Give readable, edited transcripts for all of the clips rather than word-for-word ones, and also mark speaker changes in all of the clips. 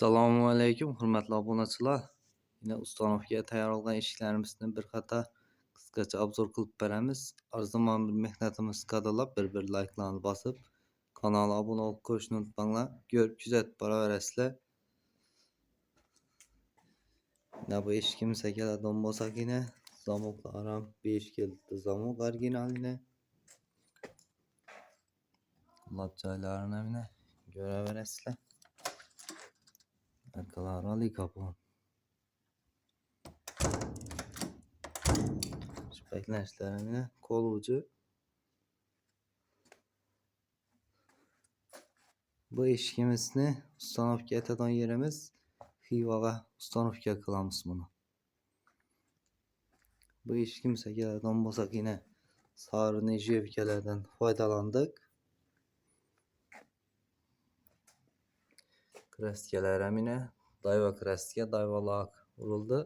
Speaker 1: Assalomu alaykum, hurmatli obunachilar. Yine Ustanovga tayyorlagan eshiklarimizni bir qator qisqacha obzor qilib beramiz. Arziman bir mehnatimiz qadrlab bir like'larni bosib, kanala obuna olup ko'rishni unutmanglar. Görüp kuzatib boraverasizlar. Yine bu eshikimizga keladigan bo'lsak yine zamoklar ham 5 keldi. Zamok orijinal yine. Lapçaylarını yine göreverasizlar. Arkalar ali kapı. Beklenişlerimine kol ucu. Bu eshigimizni Ustanovga aytadigan yerimiz Xivaga Ustanovga qilamiz buni. Bu eshigimizga keladigan bo'lsak yine sarı nejevkalardan foydalandık. Kraskalar ham yine dayva kraska, dayva lak urildi.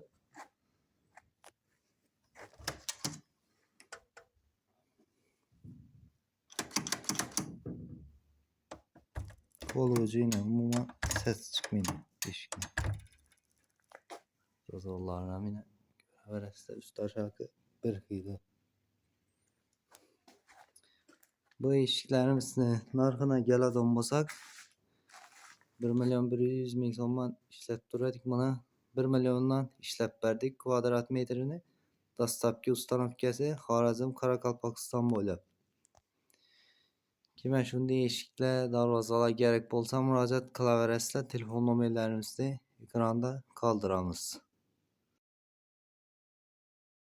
Speaker 1: Kol ucu yine umuman ses çıkmıyor eshikni. Yozuvlarni ham yine göreverasizlar, üst aşağı bir xil. Bu eshiklarimizni narxına keladigan bo'lsak 1.100.000 so'mdan ishlab turadik. Mana 1 milliondan ishlab berdik kvadrat metrini. Dastlabki ustanovkasi Xorazm Qoraqalpog'iston bo'ylab. Kimga shunday eshiklar, darvozalar kerak bo'lsa murojaat qilaverasizlar. Telefon nomerlarimizni ekranda qoldiramiz.